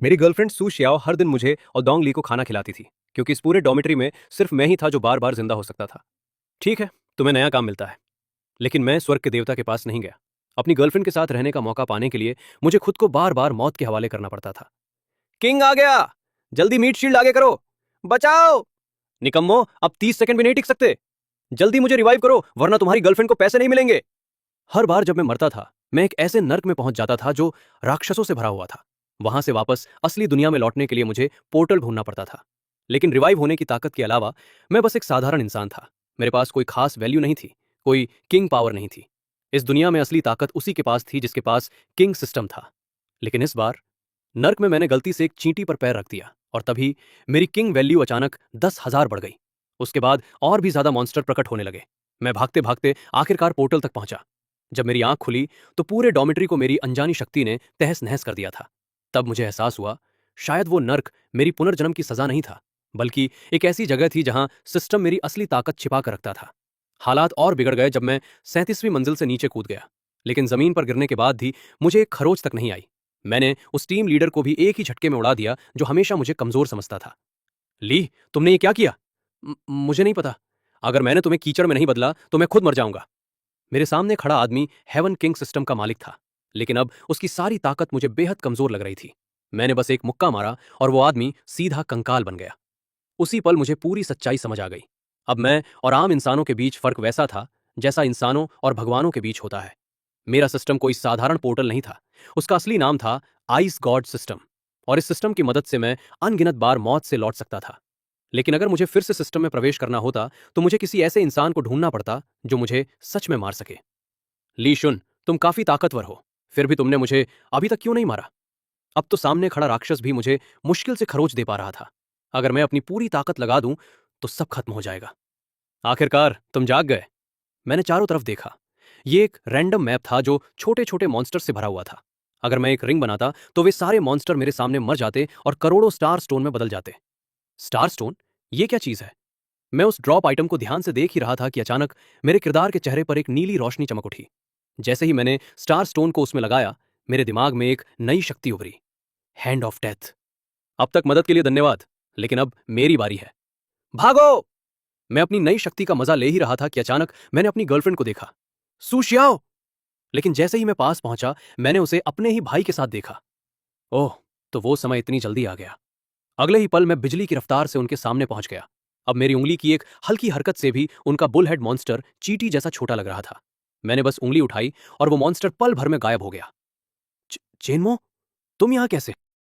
मेरी गर्लफ्रेंड सू शियाओ हर दिन मुझे और डोंग ली को खाना खिलाती थी, क्योंकि इस पूरे डॉर्मेट्री में सिर्फ मैं ही था जो बार बार जिंदा हो सकता था। ठीक है, तुम्हें नया काम मिलता है, लेकिन मैं स्वर्ग के देवता के पास नहीं गया। अपनी गर्लफ्रेंड के साथ रहने का मौका पाने के लिए मुझे खुद को बार बार मौत के हवाले करना पड़ता था। किंग आ गया, जल्दी मीट शील्ड आगे करो, बचाओ। निकम्मो, अब 30 सेकंड भी नहीं टिक सकते। जल्दी मुझे रिवाइव करो, वरना तुम्हारी गर्लफ्रेंड को पैसे नहीं मिलेंगे। हर बार जब मैं मरता था, मैं एक ऐसे नर्क में पहुंच जाता था जो राक्षसों से भरा हुआ था। वहां से वापस असली दुनिया में लौटने के लिए मुझे पोर्टल ढूंढना पड़ता था। लेकिन रिवाइव होने की ताकत के अलावा मैं बस एक साधारण इंसान था। मेरे पास कोई खास वैल्यू नहीं थी, कोई किंग पावर नहीं थी। इस दुनिया में असली ताकत उसी के पास थी जिसके पास किंग सिस्टम था। लेकिन इस बार नर्क में मैंने गलती से एक चींटी पर पैर रख दिया, और तभी मेरी किंग वैल्यू अचानक 10,000 बढ़ गई। उसके बाद और भी ज्यादा मॉन्स्टर प्रकट होने लगे। मैं भागते भागते आखिरकार पोर्टल तक पहुंचा। जब मेरी आंख खुली तो पूरे डॉमेट्री को मेरी अनजानी शक्ति ने तहस नहस कर दिया था। तब मुझे एहसास हुआ, शायद वो नर्क मेरी पुनर्जन्म की सजा नहीं था, बल्कि एक ऐसी जगह थी जहां सिस्टम मेरी असली ताकत छिपा कर रखता था। हालात और बिगड़ गए जब मैं 37वीं मंजिल से नीचे कूद गया। लेकिन जमीन पर गिरने के बाद भी मुझे एक खरोच तक नहीं आई। मैंने उस टीम लीडर को भी एक ही झटके में उड़ा दिया जो हमेशा मुझे कमजोर समझता था। ली, तुमने ये क्या किया? मुझे नहीं पता। अगर मैंने तुम्हें कीचड़ में नहीं बदला तो मैं खुद मर जाऊंगा। मेरे सामने खड़ा आदमी हेवन किंग सिस्टम का मालिक था, लेकिन अब उसकी सारी ताकत मुझे बेहद कमजोर लग रही थी। मैंने बस एक मुक्का मारा और वो आदमी सीधा कंकाल बन गया। उसी पल मुझे पूरी सच्चाई समझ आ गई। अब मैं और आम इंसानों के बीच फर्क वैसा था जैसा इंसानों और भगवानों के बीच होता है। मेरा सिस्टम कोई साधारण पोर्टल नहीं था। उसका असली नाम था आइस गॉड सिस्टम, और इस सिस्टम की मदद से मैं अनगिनत बार मौत से लौट सकता था। लेकिन अगर मुझे फिर से सिस्टम में प्रवेश करना होता तो मुझे किसी ऐसे इंसान को ढूंढना पड़ता जो मुझे सच में मार सके। ली शुन, तुम काफी ताकतवर हो, फिर भी तुमने मुझे अभी तक क्यों नहीं मारा? अब तो सामने खड़ा राक्षस भी मुझे मुश्किल से खरोच दे पा रहा था। अगर मैं अपनी पूरी ताकत लगा दूं तो सब खत्म हो जाएगा। आखिरकार तुम जाग गए। मैंने चारों तरफ देखा। ये एक रैंडम मैप था जो छोटे छोटे मॉन्स्टर से भरा हुआ था। अगर मैं एक रिंग बनाता तो वे सारे मॉन्स्टर मेरे सामने मर जाते और करोड़ों स्टार स्टोन में बदल जाते। Star stone? ये क्या चीज है? मैं उस ड्रॉप आइटम को ध्यान से देख ही रहा था कि अचानक मेरे किरदार के चेहरे पर एक नीली रोशनी चमक उठी। जैसे ही मैंने स्टार स्टोन को उसमें लगाया, मेरे दिमाग में एक नई शक्ति उभरी। Hand of death. अब तक मदद के लिए धन्यवाद, लेकिन अब मेरी बारी है। भागो! मैं अपनी नई शक्ति का मजा ले ही रहा था कि अचानक मैंने अपनी गर्लफ्रेंड को देखा, सू शियाओ। लेकिन जैसे ही मैं पास पहुंचा, मैंने उसे अपने ही भाई के साथ देखा। ओह, तो वो समय इतनी जल्दी आ गया। अगले ही पल मैं बिजली की रफ्तार से उनके सामने पहुंच गया। अब मेरी उंगली की एक हल्की हरकत से भी उनका बुलहेड मॉन्स्टर चींटी जैसा छोटा लग रहा था। मैंने बस उंगली उठाई और वो मॉन्स्टर पल भर में गायब हो गया। चेनमो, तुम यहां कैसे?